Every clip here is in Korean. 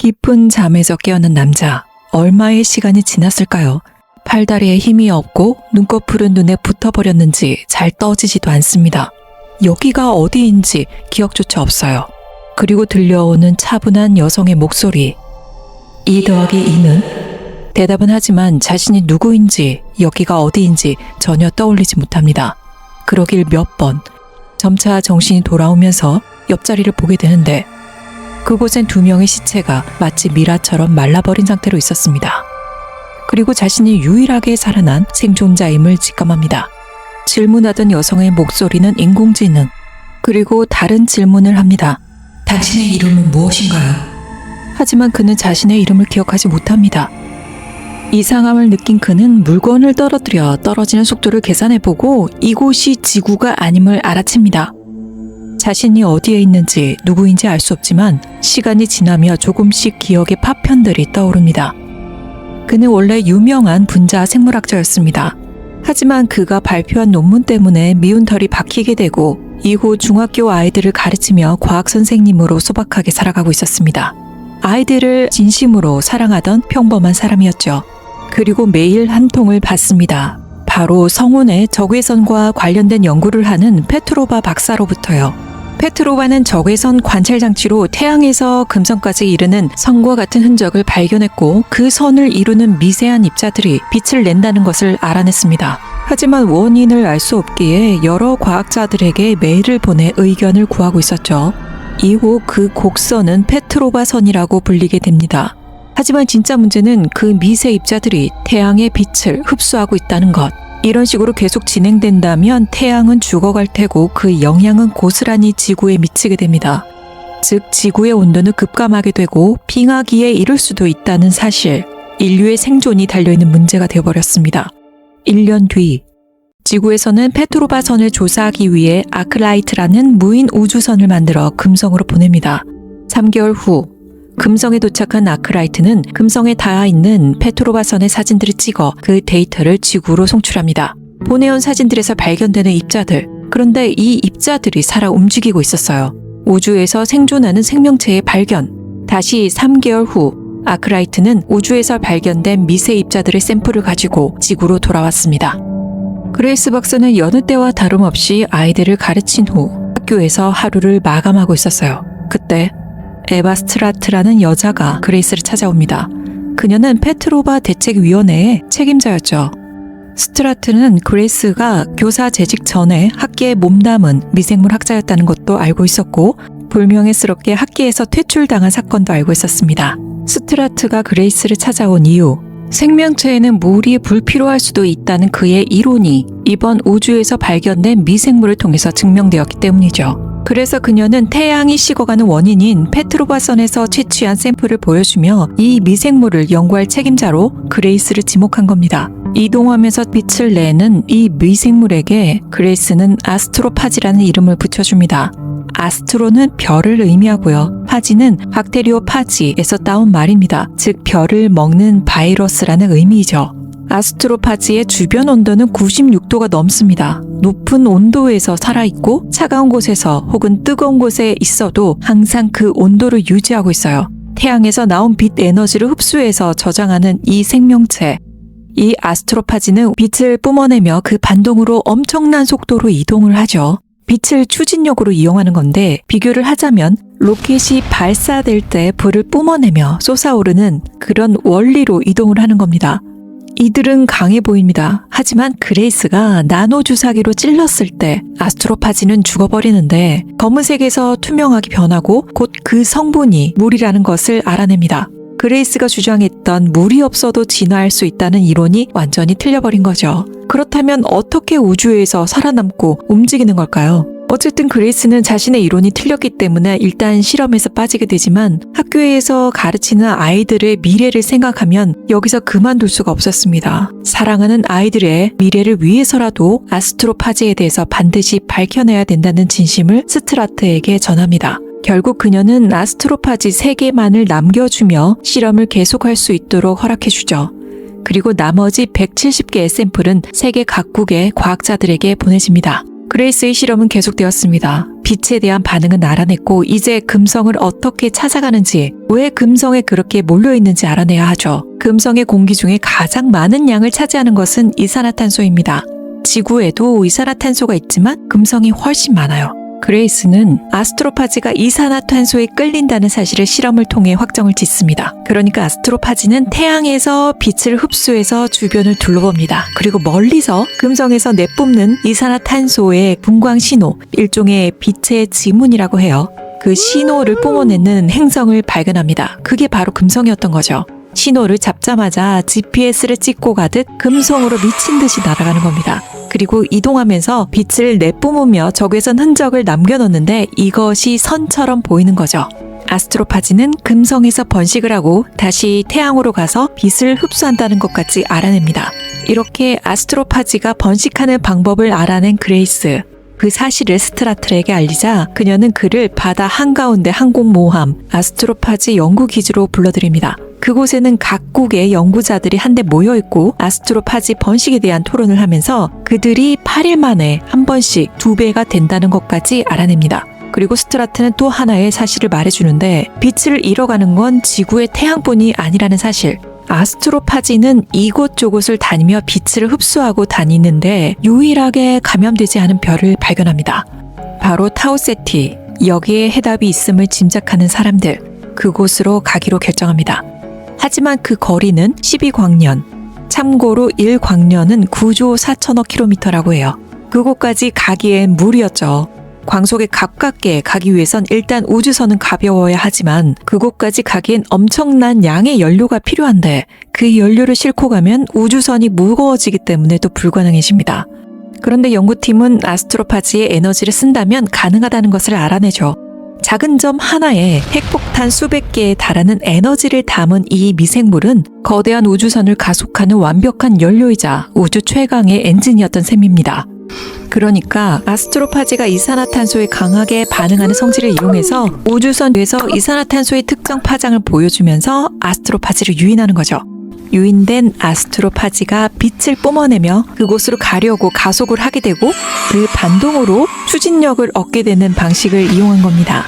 깊은 잠에서 깨어난 남자. 얼마의 시간이 지났을까요? 팔다리에 힘이 없고 눈꺼풀은 눈에 붙어버렸는지 잘 떠지지도 않습니다. 여기가 어디인지 기억조차 없어요. 그리고 들려오는 차분한 여성의 목소리. 2 더하기 2는? 대답은 하지만 자신이 누구인지 여기가 어디인지 전혀 떠올리지 못합니다. 그러길 몇 번. 점차 정신이 돌아오면서 옆자리를 보게 되는데 그곳엔 2명의 시체가 마치 미라처럼 말라버린 상태로 있었습니다. 그리고 자신이 유일하게 살아난 생존자임을 직감합니다. 질문하던 여성의 목소리는 인공지능. 그리고 다른 질문을 합니다. 당신의 이름은 무엇인가요? 하지만 그는 자신의 이름을 기억하지 못합니다. 이상함을 느낀 그는 물건을 떨어지는 속도를 계산해보고 이곳이 지구가 아님을 알아챕니다. 자신이 어디에 있는지 누구인지 알 수 없지만 시간이 지나며 조금씩 기억의 파편들이 떠오릅니다. 그는 원래 유명한 분자 생물학자였습니다. 하지만 그가 발표한 논문 때문에 미운 털이 박히게 되고 이후 중학교 아이들을 가르치며 과학 선생님으로 소박하게 살아가고 있었습니다. 아이들을 진심으로 사랑하던 평범한 사람이었죠. 그리고 매일 한 통을 받습니다. 바로 성운의 적외선과 관련된 연구를 하는 페트로바 박사로부터요. 페트로바는 적외선 관찰 장치로 태양에서 금성까지 이르는 선과 같은 흔적을 발견했고 그 선을 이루는 미세한 입자들이 빛을 낸다는 것을 알아냈습니다. 하지만 원인을 알 수 없기에 여러 과학자들에게 메일을 보내 의견을 구하고 있었죠. 이후 그 곡선은 페트로바 선이라고 불리게 됩니다. 하지만 진짜 문제는 그 미세 입자들이 태양의 빛을 흡수하고 있다는 것. 이런 식으로 계속 진행된다면 태양은 죽어갈 테고 그 영향은 고스란히 지구에 미치게 됩니다. 즉 지구의 온도는 급감하게 되고 빙하기에 이를 수도 있다는 사실. 인류의 생존이 달려있는 문제가 되어버렸습니다. 1년 뒤 지구에서는 페트로바 선을 조사하기 위해 아크라이트라는 무인 우주선을 만들어 금성으로 보냅니다. 3개월 후 금성에 도착한 아크라이트는 금성에 닿아 있는 페트로바 선의 사진들을 찍어 그 데이터를 지구로 송출합니다. 보내온 사진들에서 발견되는 입자들. 그런데 이 입자들이 살아 움직이고 있었어요. 우주에서 생존하는 생명체의 발견. 다시 3개월 후 아크라이트는 우주에서 발견된 미세 입자들의 샘플을 가지고 지구로 돌아왔습니다. 그레이스 박사는 여느 때와 다름없이 아이들을 가르친 후 학교에서 하루를 마감하고 있었어요. 그때 에바 스트라트라는 여자가 그레이스를 찾아옵니다. 그녀는 페트로바 대책위원회의 책임자였죠. 스트라트는 그레이스가 교사 재직 전에 학계에 몸담은 미생물 학자였다는 것도 알고 있었고 불명예스럽게 학계에서 퇴출당한 사건도 알고 있었습니다. 스트라트가 그레이스를 찾아온 이유, 생명체에는 물이 불필요할 수도 있다는 그의 이론이 이번 우주에서 발견된 미생물을 통해서 증명되었기 때문이죠. 그래서 그녀는 태양이 식어가는 원인인 페트로바 선에서 채취한 샘플을 보여주며 이 미생물을 연구할 책임자로 그레이스를 지목한 겁니다. 이동하면서 빛을 내는 이 미생물에게 그레이스는 아스트로파지라는 이름을 붙여줍니다. 아스트로는 별을 의미하고요. 파지는 박테리오파지에서 따온 말입니다. 즉 별을 먹는 바이러스라는 의미이죠. 아스트로파지의 주변 온도는 96도가 넘습니다. 높은 온도에서 살아있고 차가운 곳에서 혹은 뜨거운 곳에 있어도 항상 그 온도를 유지하고 있어요. 태양에서 나온 빛 에너지를 흡수해서 저장하는 이 생명체. 이 아스트로파지는 빛을 뿜어내며 그 반동으로 엄청난 속도로 이동을 하죠. 빛을 추진력으로 이용하는 건데 비교를 하자면 로켓이 발사될 때 불을 뿜어내며 솟아오르는 그런 원리로 이동을 하는 겁니다. 이들은 강해 보입니다. 하지만 그레이스가 나노 주사기로 찔렀을 때 아스트로파지는 죽어버리는데 검은색에서 투명하게 변하고 곧 그 성분이 물이라는 것을 알아냅니다. 그레이스가 주장했던 물이 없어도 진화할 수 있다는 이론이 완전히 틀려버린 거죠. 그렇다면 어떻게 우주에서 살아남고 움직이는 걸까요? 어쨌든 그레이스는 자신의 이론이 틀렸기 때문에 일단 실험에서 빠지게 되지만 학교에서 가르치는 아이들의 미래를 생각하면 여기서 그만둘 수가 없었습니다. 사랑하는 아이들의 미래를 위해서라도 아스트로파지에 대해서 반드시 밝혀내야 된다는 진심을 스트라트에게 전합니다. 결국 그녀는 아스트로파지 3개만을 남겨주며 실험을 계속할 수 있도록 허락해주죠. 그리고 나머지 170개의 샘플은 세계 각국의 과학자들에게 보내집니다. 그레이스의 실험은 계속되었습니다. 빛에 대한 반응은 알아냈고 이제 금성을 어떻게 찾아가는지, 왜 금성에 그렇게 몰려있는지 알아내야 하죠. 금성의 공기 중에 가장 많은 양을 차지하는 것은 이산화탄소입니다. 지구에도 이산화탄소가 있지만 금성이 훨씬 많아요. 그레이스는 아스트로파지가 이산화탄소에 끌린다는 사실을 실험을 통해 확정을 짓습니다. 그러니까 아스트로파지는 태양에서 빛을 흡수해서 주변을 둘러봅니다. 그리고 멀리서 금성에서 내뿜는 이산화탄소의 분광 신호, 일종의 빛의 지문이라고 해요. 그 신호를 뿜어내는 행성을 발견합니다. 그게 바로 금성이었던 거죠. 신호를 잡자마자 GPS를 찍고 가듯 금성으로 미친 듯이 날아가는 겁니다. 그리고 이동하면서 빛을 내뿜으며 적외선 흔적을 남겨놓는데 이것이 선처럼 보이는 거죠. 아스트로파지는 금성에서 번식을 하고 다시 태양으로 가서 빛을 흡수한다는 것까지 알아냅니다. 이렇게 아스트로파지가 번식하는 방법을 알아낸 그레이스. 그 사실을 스트라틀에게 알리자 그녀는 그를 바다 한가운데 항공모함 아스트로파지 연구기지로 불러들입니다. 그곳에는 각국의 연구자들이 한데 모여있고 아스트로파지 번식에 대한 토론을 하면서 그들이 8일 만에 한 번씩 2배가 된다는 것까지 알아냅니다. 그리고 스트라트는 또 하나의 사실을 말해주는데 빛을 잃어가는 건 지구의 태양뿐이 아니라는 사실. 아스트로파지는 이곳저곳을 다니며 빛을 흡수하고 다니는데 유일하게 감염되지 않은 별을 발견합니다. 바로 타우세티. 여기에 해답이 있음을 짐작하는 사람들. 그곳으로 가기로 결정합니다. 하지만 그 거리는 12광년. 참고로 1광년은 9조 4천억 킬로미터라고 해요. 그곳까지 가기엔 무리였죠. 광속에 가깝게 가기 위해선 일단 우주선은 가벼워야 하지만 그곳까지 가기엔 엄청난 양의 연료가 필요한데 그 연료를 싣고 가면 우주선이 무거워지기 때문에 또 불가능해집니다. 그런데 연구팀은 아스트로파지의 에너지를 쓴다면 가능하다는 것을 알아내죠. 작은 점 하나에 핵폭탄 수백 개에 달하는 에너지를 담은 이 미생물은 거대한 우주선을 가속하는 완벽한 연료이자 우주 최강의 엔진이었던 셈입니다. 그러니까 아스트로파지가 이산화탄소에 강하게 반응하는 성질을 이용해서 우주선 위에서 이산화탄소의 특정 파장을 보여주면서 아스트로파지를 유인하는 거죠. 유인된 아스트로파지가 빛을 뿜어내며 그곳으로 가려고 가속을 하게 되고 그 반동으로 추진력을 얻게 되는 방식을 이용한 겁니다.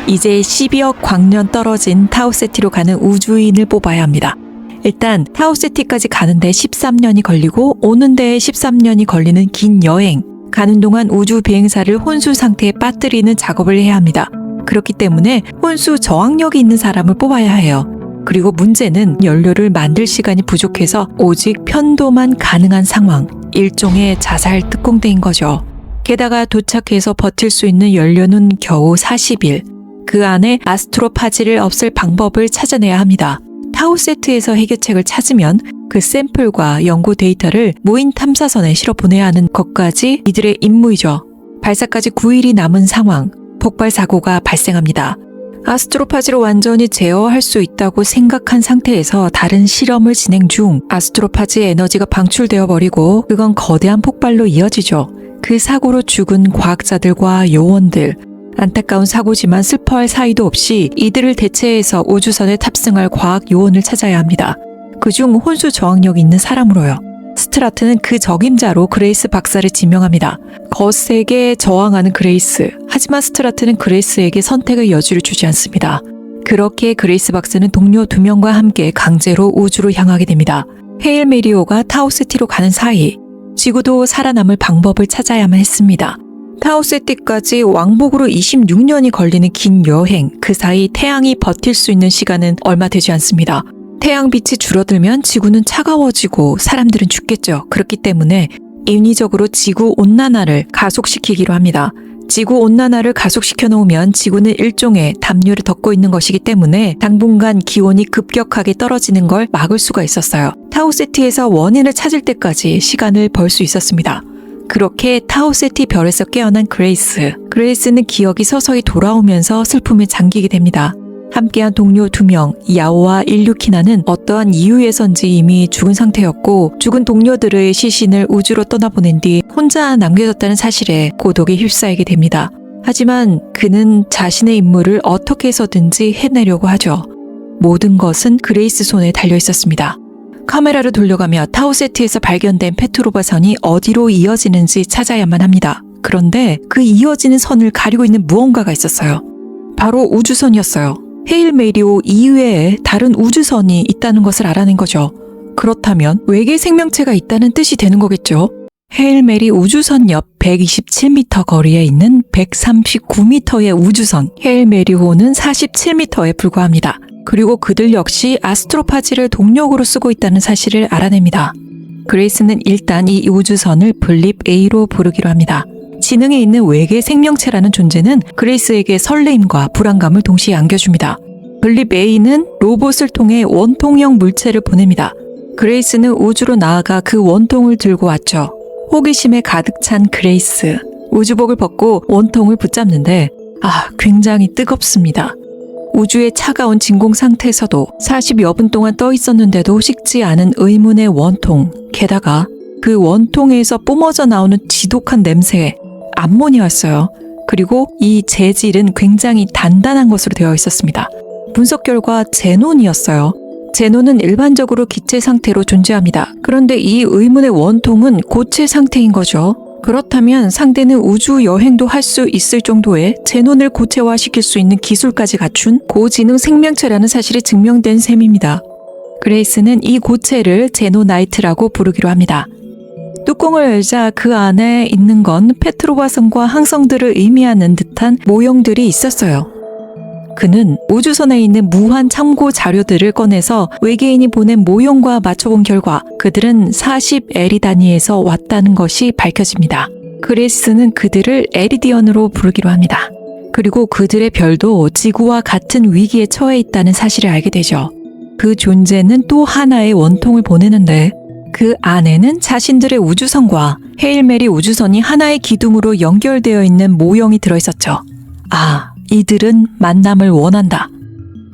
이제 12억 광년 떨어진 타우세티로 가는 우주인을 뽑아야 합니다. 일단 타우세티까지 가는데 13년이 걸리고 오는 데에 13년이 걸리는 긴 여행. 가는 동안 우주 비행사를 혼수 상태에 빠뜨리는 작업을 해야 합니다. 그렇기 때문에 혼수 저항력이 있는 사람을 뽑아야 해요. 그리고 문제는 연료를 만들 시간이 부족해서 오직 편도만 가능한 상황. 일종의 자살 특공대인 거죠. 게다가 도착해서 버틸 수 있는 연료는 겨우 40일. 그 안에 아스트로파지를 없앨 방법을 찾아내야 합니다. 타우세트에서 해결책을 찾으면 그 샘플과 연구 데이터를 무인 탐사선에 실어 보내야 하는 것까지 이들의 임무이죠. 발사까지 9일이 남은 상황, 폭발 사고가 발생합니다. 아스트로파지를 완전히 제어할 수 있다고 생각한 상태에서 다른 실험을 진행 중 아스트로파지의 에너지가 방출되어 버리고 그건 거대한 폭발로 이어지죠. 그 사고로 죽은 과학자들과 요원들, 안타까운 사고지만 슬퍼할 사이도 없이 이들을 대체해서 우주선에 탑승할 과학 요원을 찾아야 합니다. 그중 혼수 저항력이 있는 사람으로요. 스트라트는 그 적임자로 그레이스 박사를 지명합니다. 거세게 저항하는 그레이스. 하지만 스트라트는 그레이스에게 선택의 여지를 주지 않습니다. 그렇게 그레이스 박사는 동료 2명과 함께 강제로 우주로 향하게 됩니다. 헤일 메리오가 타우세티로 가는 사이 지구도 살아남을 방법을 찾아야만 했습니다. 타우세티까지 왕복으로 26년이 걸리는 긴 여행, 그 사이 태양이 버틸 수 있는 시간은 얼마 되지 않습니다. 태양빛이 줄어들면 지구는 차가워지고 사람들은 죽겠죠. 그렇기 때문에 인위적으로 지구온난화를 가속시키기로 합니다. 지구온난화를 가속시켜 놓으면 지구는 일종의 담요를 덮고 있는 것이기 때문에 당분간 기온이 급격하게 떨어지는 걸 막을 수가 있었어요. 타우세티에서 원인을 찾을 때까지 시간을 벌 수 있었습니다. 그렇게 타우세티 별에서 깨어난 그레이스는 기억이 서서히 돌아오면서 슬픔에 잠기게 됩니다. 함께한 동료 2명, 야오와 일류키나는 어떠한 이유에선지 이미 죽은 상태였고 죽은 동료들의 시신을 우주로 떠나보낸 뒤 혼자 남겨졌다는 사실에 고독에 휩싸이게 됩니다. 하지만 그는 자신의 임무를 어떻게 해서든지 해내려고 하죠. 모든 것은 그레이스 손에 달려 있었습니다. 카메라를 돌려가며 타우세티에서 발견된 페트로바선이 어디로 이어지는지 찾아야만 합니다. 그런데 그 이어지는 선을 가리고 있는 무언가가 있었어요. 바로 우주선이었어요. 헤일 메리오 이외에 다른 우주선이 있다는 것을 알아낸 거죠. 그렇다면 외계 생명체가 있다는 뜻이 되는 거겠죠. 헤일 메리 우주선 옆 127m 거리에 있는 139m의 우주선 헤일 메리호는 47m에 불과합니다. 그리고 그들 역시 아스트로파지를 동력으로 쓰고 있다는 사실을 알아냅니다. 그레이스는 일단 이 우주선을 블립 A로 부르기로 합니다. 지능이 있는 외계 생명체라는 존재는 그레이스에게 설레임과 불안감을 동시에 안겨줍니다. 블립 A는 로봇을 통해 원통형 물체를 보냅니다. 그레이스는 우주로 나아가 그 원통을 들고 왔죠. 호기심에 가득 찬 그레이스. 우주복을 벗고 원통을 붙잡는데 굉장히 뜨겁습니다. 우주의 차가운 진공 상태에서도 40여 분 동안 떠 있었는데도 식지 않은 의문의 원통. 게다가 그 원통에서 뿜어져 나오는 지독한 냄새, 암모니아였어요. 그리고 이 재질은 굉장히 단단한 것으로 되어 있었습니다. 분석 결과 제논이었어요. 제논은 일반적으로 기체 상태로 존재합니다. 그런데 이 의문의 원통은 고체 상태인 거죠. 그렇다면 상대는 우주 여행도 할 수 있을 정도의 제논을 고체화시킬 수 있는 기술까지 갖춘 고지능 생명체라는 사실이 증명된 셈입니다. 그레이스는 이 고체를 제노나이트라고 부르기로 합니다. 뚜껑을 열자 그 안에 있는 건 페트로바성과 항성들을 의미하는 듯한 모형들이 있었어요. 그는 우주선에 있는 무한 참고 자료들을 꺼내서 외계인이 보낸 모형과 맞춰본 결과 그들은 40 에리 단위에서 왔다는 것이 밝혀집니다. 그레이스는 그들을 에리디언으로 부르기로 합니다. 그리고 그들의 별도 지구와 같은 위기에 처해 있다는 사실을 알게 되죠. 그 존재는 또 하나의 원통을 보내는데 그 안에는 자신들의 우주선과 헤일 메리 우주선이 하나의 기둥으로 연결되어 있는 모형이 들어있었죠. 이들은 만남을 원한다.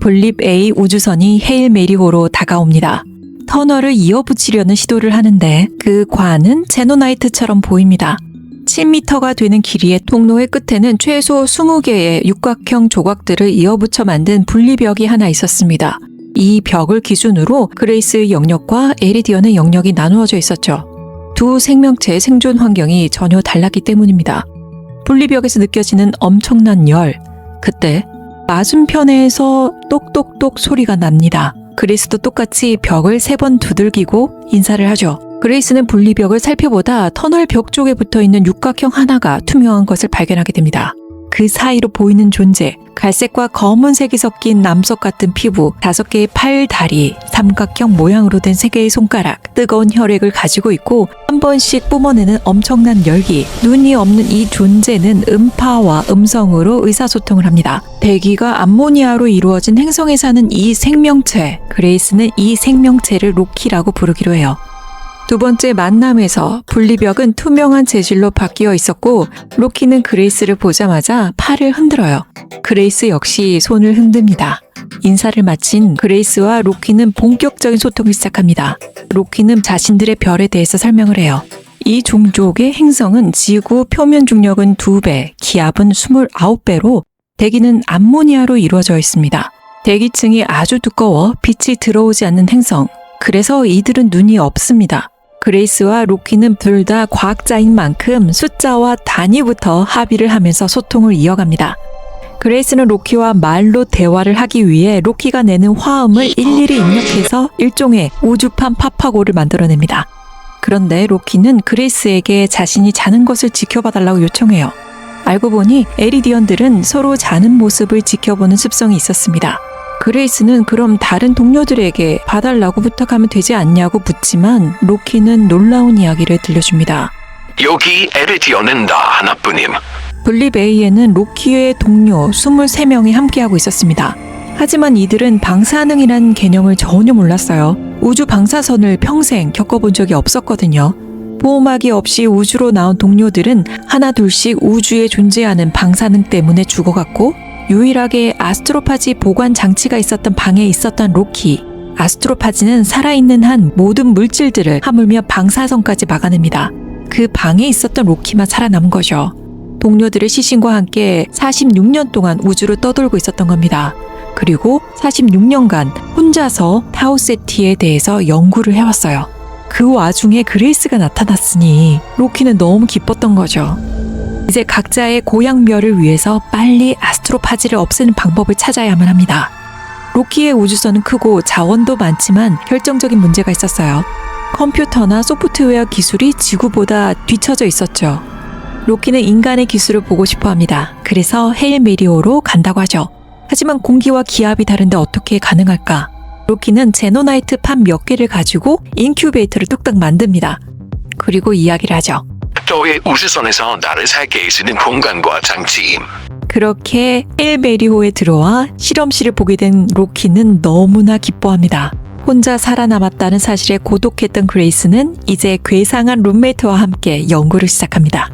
블립 A 우주선이 헤일 메리호로 다가옵니다. 터널을 이어붙이려는 시도를 하는데 그 관은 제노나이트처럼 보입니다. 7m가 되는 길이의 통로의 끝에는 최소 20개의 육각형 조각들을 이어붙여 만든 분리벽이 하나 있었습니다. 이 벽을 기준으로 그레이스의 영역과 에리디언의 영역이 나누어져 있었죠. 두 생명체의 생존 환경이 전혀 달랐기 때문입니다. 분리벽에서 느껴지는 엄청난 열. 그때 맞은편에서 똑똑똑 소리가 납니다. 그레이스도 똑같이 벽을 3번 두들기고 인사를 하죠. 그레이스는 분리벽을 살펴보다 터널 벽 쪽에 붙어있는 육각형 하나가 투명한 것을 발견하게 됩니다. 그 사이로 보이는 존재, 갈색과 검은색이 섞인 남석 같은 피부, 5개의 팔, 다리, 삼각형 모양으로 된 3개의 손가락, 뜨거운 혈액을 가지고 있고 한 번씩 뿜어내는 엄청난 열기. 눈이 없는 이 존재는 음파와 음성으로 의사소통을 합니다. 대기가 암모니아로 이루어진 행성에 사는 이 생명체, 그레이스는 이 생명체를 로키라고 부르기로 해요. 두 번째 만남에서 분리벽은 투명한 재질로 바뀌어 있었고 로키는 그레이스를 보자마자 팔을 흔들어요. 그레이스 역시 손을 흔듭니다. 인사를 마친 그레이스와 로키는 본격적인 소통을 시작합니다. 로키는 자신들의 별에 대해서 설명을 해요. 이 종족의 행성은 지구 표면 중력은 2배, 기압은 29배로 대기는 암모니아로 이루어져 있습니다. 대기층이 아주 두꺼워 빛이 들어오지 않는 행성. 그래서 이들은 눈이 없습니다. 그레이스와 로키는 둘 다 과학자인 만큼 숫자와 단위부터 합의를 하면서 소통을 이어갑니다. 그레이스는 로키와 말로 대화를 하기 위해 로키가 내는 화음을 일일이 입력해서 일종의 우주판 파파고를 만들어냅니다. 그런데 로키는 그레이스에게 자신이 자는 것을 지켜봐달라고 요청해요. 알고 보니 에리디언들은 서로 자는 모습을 지켜보는 습성이 있었습니다. 그레이스는 그럼 다른 동료들에게 봐달라고 부탁하면 되지 않냐고 묻지만 로키는 놀라운 이야기를 들려줍니다. 여기 에리디언은 나 하나뿐임. 블립 A에는 로키의 동료 23명이 함께하고 있었습니다. 하지만 이들은 방사능이란 개념을 전혀 몰랐어요. 우주 방사선을 평생 겪어본 적이 없었거든요. 보호막이 없이 우주로 나온 동료들은 하나둘씩 우주에 존재하는 방사능 때문에 죽어갔고 유일하게 아스트로파지 보관 장치가 있었던 방에 있었던 로키. 아스트로파지는 살아있는 한 모든 물질들을 하물며 방사선까지 막아냅니다. 그 방에 있었던 로키만 살아남은 거죠. 동료들의 시신과 함께 46년 동안 우주를 떠돌고 있었던 겁니다. 그리고 46년간 혼자서 타우세티에 대해서 연구를 해왔어요. 그 와중에 그레이스가 나타났으니 로키는 너무 기뻤던 거죠. 이제 각자의 고향별을 위해서 빨리 아스트로파지를 없애는 방법을 찾아야만 합니다. 로키의 우주선은 크고 자원도 많지만 결정적인 문제가 있었어요. 컴퓨터나 소프트웨어 기술이 지구보다 뒤처져 있었죠. 로키는 인간의 기술을 보고 싶어 합니다. 그래서 헤일 메리오로 간다고 하죠. 하지만 공기와 기압이 다른데 어떻게 가능할까? 로키는 제노나이트 판 몇 개를 가지고 인큐베이터를 뚝딱 만듭니다. 그리고 이야기를 하죠. 너의 우주선에서 나를 살게 해주는 공간과 장치. 그렇게 헤일 메리오에 들어와 실험실을 보게 된 로키는 너무나 기뻐합니다. 혼자 살아남았다는 사실에 고독했던 그레이스는 이제 괴상한 룸메이트와 함께 연구를 시작합니다.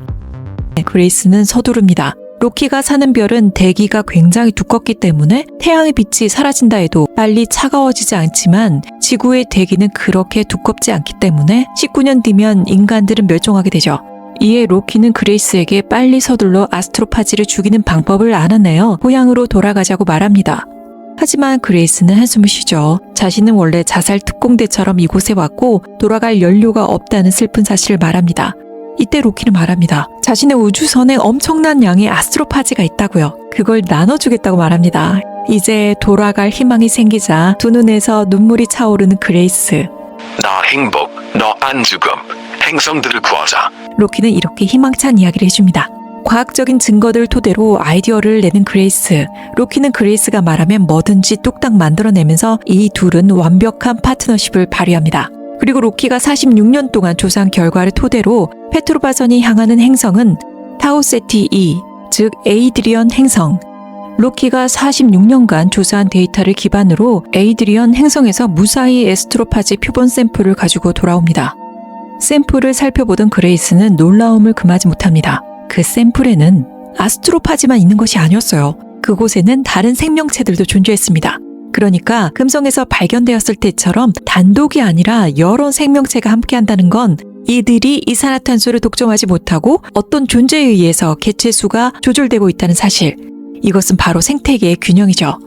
그레이스는 서두릅니다. 로키가 사는 별은 대기가 굉장히 두껍기 때문에 태양의 빛이 사라진다 해도 빨리 차가워지지 않지만 지구의 대기는 그렇게 두껍지 않기 때문에 19년 뒤면 인간들은 멸종하게 되죠. 이에 로키는 그레이스에게 빨리 서둘러 아스트로파지를 죽이는 방법을 알아내어 고향으로 돌아가자고 말합니다. 하지만 그레이스는 한숨을 쉬죠. 자신은 원래 자살 특공대처럼 이곳에 왔고 돌아갈 연료가 없다는 슬픈 사실을 말합니다. 이때 로키는 말합니다. 자신의 우주선에 엄청난 양의 아스트로파지가 있다고요. 그걸 나눠주겠다고 말합니다. 이제 돌아갈 희망이 생기자 두 눈에서 눈물이 차오르는 그레이스. 나 행복, 너 안 죽음. 행성들을 구하자. 로키는 이렇게 희망찬 이야기를 해줍니다. 과학적인 증거들을 토대로 아이디어를 내는 그레이스. 로키는 그레이스가 말하면 뭐든지 뚝딱 만들어내면서 이 둘은 완벽한 파트너십을 발휘합니다. 그리고 로키가 46년 동안 조사한 결과를 토대로 페트로바선이 향하는 행성은 타우세티 2, 즉 에이드리언 행성. 로키가 46년간 조사한 데이터를 기반으로 에이드리언 행성에서 무사히 에스트로파지 표본 샘플을 가지고 돌아옵니다. 샘플을 살펴보던 그레이스는 놀라움을 금하지 못합니다. 그 샘플에는 아스트로파지만 있는 것이 아니었어요. 그곳에는 다른 생명체들도 존재했습니다. 그러니까 금성에서 발견되었을 때처럼 단독이 아니라 여러 생명체가 함께한다는 건 이들이 이산화탄소를 독점하지 못하고 어떤 존재에 의해서 개체수가 조절되고 있다는 사실. 이것은 바로 생태계의 균형이죠.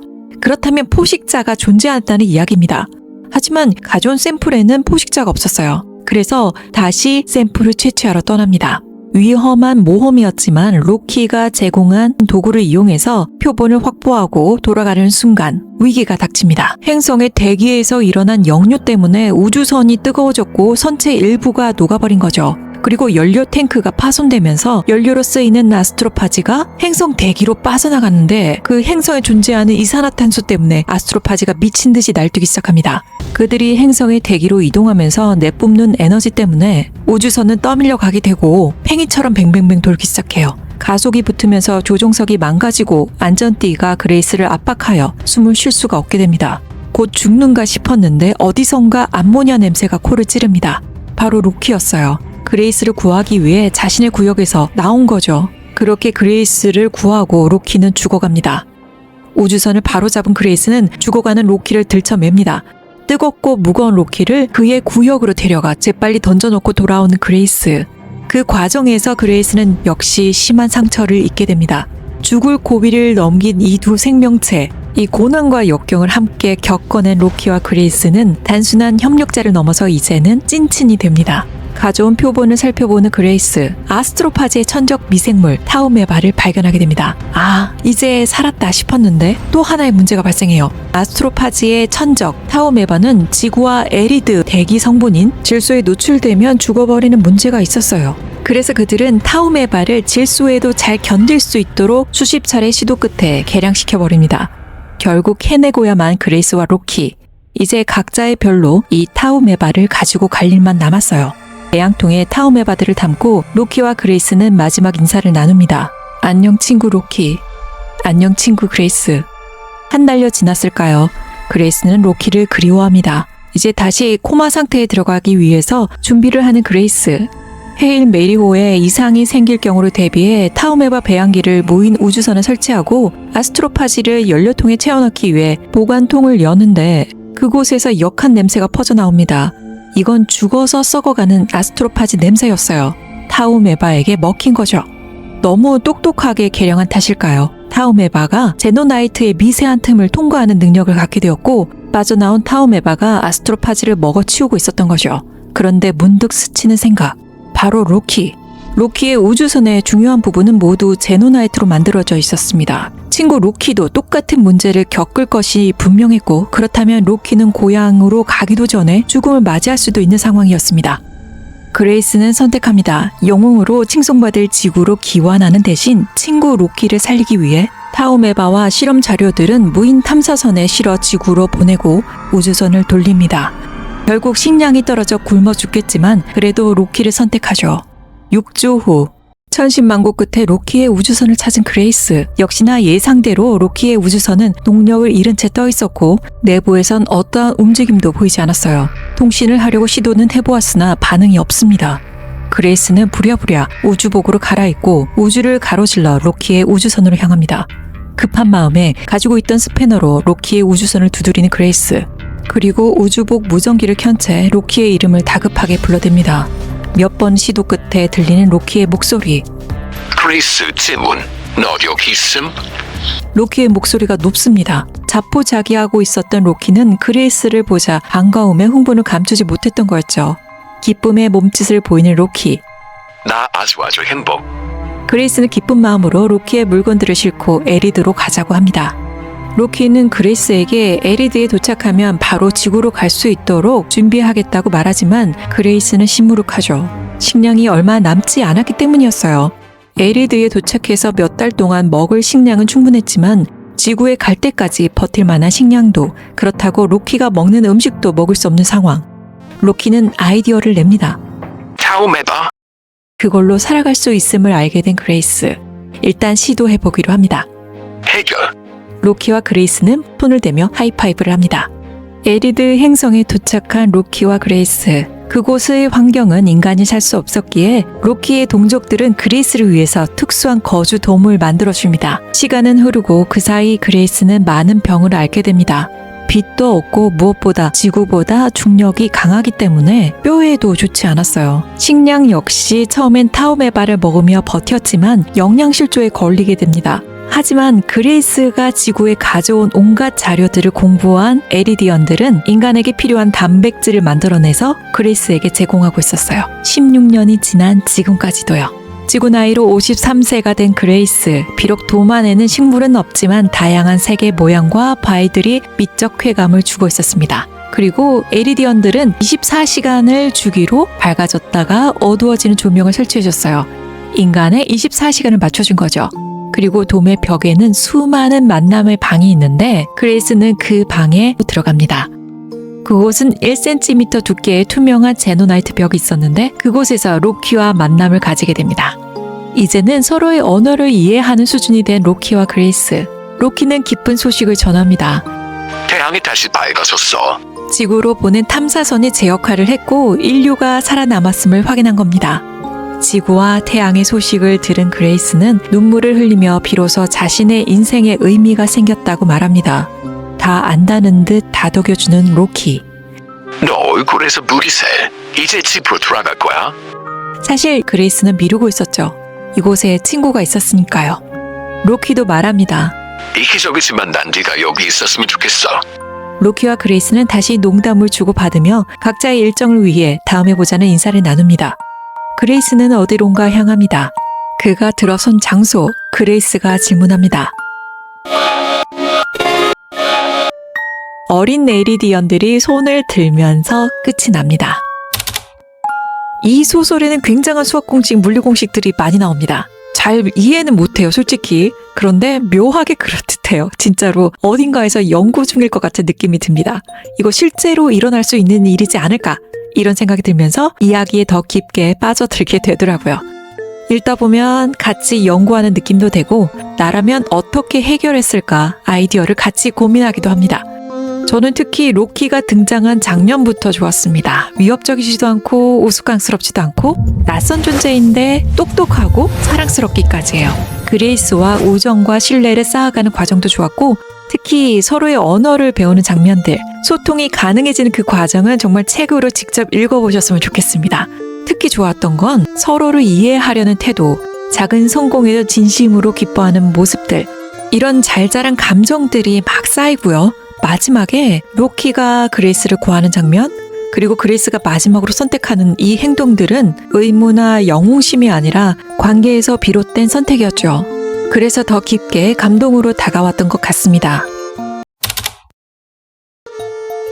그렇다면 포식자가 존재한다는 이야기입니다. 하지만 가져온 샘플에는 포식자가 없었어요. 그래서 다시 샘플을 채취하러 떠납니다. 위험한 모험이었지만 로키가 제공한 도구를 이용해서 표본을 확보하고 돌아가는 순간 위기가 닥칩니다. 행성의 대기에서 일어난 역류 때문에 우주선이 뜨거워졌고 선체 일부가 녹아버린 거죠. 그리고 연료 탱크가 파손되면서 연료로 쓰이는 아스트로파지가 행성 대기로 빠져나갔는데 그 행성에 존재하는 이산화탄소 때문에 아스트로파지가 미친 듯이 날뛰기 시작합니다. 그들이 행성의 대기로 이동하면서 내뿜는 에너지 때문에 우주선은 떠밀려 가게 되고 팽이처럼 뱅뱅뱅 돌기 시작해요. 가속이 붙으면서 조종석이 망가지고 안전띠가 그레이스를 압박하여 숨을 쉴 수가 없게 됩니다. 곧 죽는가 싶었는데 어디선가 암모니아 냄새가 코를 찌릅니다. 바로 로키였어요. 그레이스를 구하기 위해 자신의 구역에서 나온 거죠. 그렇게 그레이스를 구하고 로키는 죽어갑니다. 우주선을 바로잡은 그레이스는 죽어가는 로키를 들쳐맵니다. 뜨겁고 무거운 로키를 그의 구역으로 데려가 재빨리 던져놓고 돌아오는 그레이스. 그 과정에서 그레이스는 역시 심한 상처를 입게 됩니다. 죽을 고비를 넘긴 이 두 생명체, 이 고난과 역경을 함께 겪어낸 로키와 그레이스는 단순한 협력자를 넘어서 이제는 찐친이 됩니다. 가져온 표본을 살펴보는 그레이스, 아스트로파지의 천적 미생물 타우메바를 발견하게 됩니다. 아, 이제 살았다 싶었는데 또 하나의 문제가 발생해요. 아스트로파지의 천적 타우메바는 지구와 에리드 대기 성분인 질소에 노출되면 죽어버리는 문제가 있었어요. 그래서 그들은 타우메바를 질소에도 잘 견딜 수 있도록 수십 차례 시도 끝에 개량시켜버립니다. 결국 해내고야만 그레이스와 로키, 이제 각자의 별로 이 타우메바를 가지고 갈 일만 남았어요. 배양통에 타우메바들을 담고 로키와 그레이스는 마지막 인사를 나눕니다. 안녕 친구 로키, 안녕 친구 그레이스. 한 달여 지났을까요? 그레이스는 로키를 그리워합니다. 이제 다시 코마 상태에 들어가기 위해서 준비를 하는 그레이스. 헤일 메리호에 이상이 생길 경우를 대비해 타우메바 배양기를 모인 우주선에 설치하고 아스트로파지를 연료통에 채워넣기 위해 보관통을 여는데 그곳에서 역한 냄새가 퍼져나옵니다. 이건 죽어서 썩어가는 아스트로파지 냄새였어요. 타우메바에게 먹힌 거죠. 너무 똑똑하게 개량한 탓일까요? 타우메바가 제노나이트의 미세한 틈을 통과하는 능력을 갖게 되었고 빠져나온 타우메바가 아스트로파지를 먹어치우고 있었던 거죠. 그런데 문득 스치는 생각. 바로 로키. 로키의 우주선의 중요한 부분은 모두 제노나이트로 만들어져 있었습니다. 친구 로키도 똑같은 문제를 겪을 것이 분명했고, 그렇다면 로키는 고향으로 가기도 전에 죽음을 맞이할 수도 있는 상황이었습니다. 그레이스는 선택합니다. 영웅으로 칭송받을 지구로 귀환하는 대신 친구 로키를 살리기 위해 타오메바와 실험 자료들은 무인 탐사선에 실어 지구로 보내고 우주선을 돌립니다. 결국 식량이 떨어져 굶어 죽겠지만 그래도 로키를 선택하죠. 6주 후 천신만고 끝에 로키의 우주선을 찾은 그레이스. 역시나 예상대로 로키의 우주선은 동력을 잃은 채 떠 있었고 내부에선 어떠한 움직임도 보이지 않았어요. 통신을 하려고 시도는 해보았으나 반응이 없습니다. 그레이스는 부랴부랴 우주복으로 갈아입고 우주를 가로질러 로키의 우주선으로 향합니다. 급한 마음에 가지고 있던 스패너로 로키의 우주선을 두드리는 그레이스. 그리고 우주복 무전기를 켠 채 로키의 이름을 다급하게 불러댑니다. 몇 번 시도 끝에 들리는 로키의 목소리. 크리스 질문. 너 여기 있음? 로키의 목소리가 높습니다. 자포자기하고 있었던 로키는 그레이스를 보자 반가움에 흥분을 감추지 못했던 거였죠. 기쁨의 몸짓을 보이는 로키. 나 아주 행복. 그레이스는 기쁜 마음으로 로키의 물건들을 싣고 에리드로 가자고 합니다. 로키는 그레이스에게 에리드에 도착하면 바로 지구로 갈 수 있도록 준비하겠다고 말하지만 그레이스는 시무룩하죠. 식량이 얼마 남지 않았기 때문이었어요. 에리드에 도착해서 몇 달 동안 먹을 식량은 충분했지만 지구에 갈 때까지 버틸 만한 식량도, 그렇다고 로키가 먹는 음식도 먹을 수 없는 상황. 로키는 아이디어를 냅니다. 타오메바. 그걸로 살아갈 수 있음을 알게 된 그레이스. 일단 시도해보기로 합니다. 해결. 로키와 그레이스는 손을 대며 하이파이브를 합니다. 에리드 행성에 도착한 로키와 그레이스. 그곳의 환경은 인간이 살 수 없었기에 로키의 동족들은 그레이스를 위해서 특수한 거주 돔을 만들어줍니다. 시간은 흐르고 그 사이 그레이스는 많은 병을 앓게 됩니다. 빛도 없고 무엇보다 지구보다 중력이 강하기 때문에 뼈에도 좋지 않았어요. 식량 역시 처음엔 타오메바를 먹으며 버텼지만 영양실조에 걸리게 됩니다. 하지만 그레이스가 지구에 가져온 온갖 자료들을 공부한 에리디언들은 인간에게 필요한 단백질을 만들어내서 그레이스에게 제공하고 있었어요. 16년이 지난 지금까지도요. 지구 나이로 53세가 된 그레이스. 비록 돔 안에는 식물은 없지만 다양한 색의 모양과 바위들이 미적 쾌감을 주고 있었습니다. 그리고 에리디언들은 24시간을 주기로 밝아졌다가 어두워지는 조명을 설치해줬어요. 인간의 24시간을 맞춰준 거죠. 그리고 돔의 벽에는 수많은 만남의 방이 있는데 그레이스는 그 방에 들어갑니다. 그곳은 1cm 두께의 투명한 제노나이트 벽이 있었는데 그곳에서 로키와 만남을 가지게 됩니다. 이제는 서로의 언어를 이해하는 수준이 된 로키와 그레이스. 로키는 기쁜 소식을 전합니다. 태양이 다시 밝아졌어. 지구로 보낸 탐사선이 제 역할을 했고 인류가 살아남았음을 확인한 겁니다. 지구와 태양의 소식을 들은 그레이스는 눈물을 흘리며 비로소 자신의 인생에 의미가 생겼다고 말합니다. 다 안다는 듯 다독여주는 로키. 너 얼굴에서 물이 새. 이제 집으로 돌아갈 거야? 사실 그레이스는 미루고 있었죠. 이곳에 친구가 있었으니까요. 로키도 말합니다. 이기적이지만 난 네가 여기 있었으면 좋겠어. 로키와 그레이스는 다시 농담을 주고받으며 각자의 일정을 위해 다음에 보자는 인사를 나눕니다. 그레이스는 어디론가 향합니다. 그가 들어선 장소, 그레이스가 질문합니다. 어린 에리디언들이 손을 들면서 끝이 납니다. 이 소설에는 굉장한 수학 공식, 물리 공식들이 많이 나옵니다. 잘 이해는 못해요, 솔직히. 그런데 묘하게 그럴듯해요. 진짜로 어딘가에서 연구 중일 것 같은 느낌이 듭니다. 이거 실제로 일어날 수 있는 일이지 않을까? 이런 생각이 들면서 이야기에 더 깊게 빠져들게 되더라고요. 읽다 보면 같이 연구하는 느낌도 되고 나라면 어떻게 해결했을까 아이디어를 같이 고민하기도 합니다. 저는 특히 로키가 등장한 장면부터 좋았습니다. 위협적이지도 않고 우스꽝스럽지도 않고 낯선 존재인데 똑똑하고 사랑스럽기까지 해요. 그레이스와 우정과 신뢰를 쌓아가는 과정도 좋았고 특히 서로의 언어를 배우는 장면들, 소통이 가능해지는 그 과정은 정말 책으로 직접 읽어보셨으면 좋겠습니다. 특히 좋았던 건 서로를 이해하려는 태도, 작은 성공에도 진심으로 기뻐하는 모습들, 이런 잘자란 감정들이 막 쌓이고요. 마지막에 로키가 그레이스를 구하는 장면, 그리고 그레이스가 마지막으로 선택하는 이 행동들은 의무나 영웅심이 아니라 관계에서 비롯된 선택이었죠. 그래서 더 깊게 감동으로 다가왔던 것 같습니다.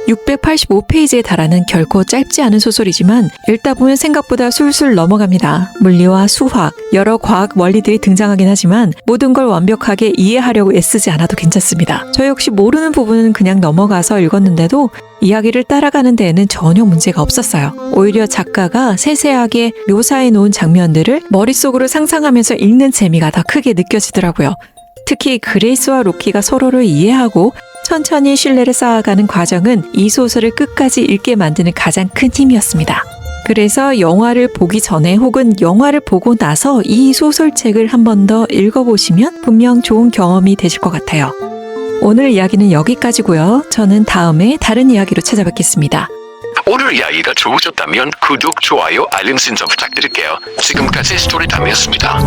685페이지에 달하는 결코 짧지 않은 소설이지만 읽다 보면 생각보다 술술 넘어갑니다. 물리와 수학, 여러 과학 원리들이 등장하긴 하지만 모든 걸 완벽하게 이해하려고 애쓰지 않아도 괜찮습니다. 저 역시 모르는 부분은 그냥 넘어가서 읽었는데도 이야기를 따라가는 데에는 전혀 문제가 없었어요. 오히려 작가가 세세하게 묘사해 놓은 장면들을 머릿속으로 상상하면서 읽는 재미가 더 크게 느껴지더라고요. 특히 그레이스와 로키가 서로를 이해하고 천천히 신뢰를 쌓아가는 과정은 이 소설을 끝까지 읽게 만드는 가장 큰 힘이었습니다. 그래서 영화를 보기 전에 혹은 영화를 보고 나서 이 소설책을 한 번 더 읽어보시면 분명 좋은 경험이 되실 것 같아요. 오늘 이야기는 여기까지고요. 저는 다음에 다른 이야기로 찾아뵙겠습니다. 오늘 이야기가 좋으셨다면 구독, 좋아요, 알림 신청 부탁드릴게요. 지금까지 스토리탐이었습니다.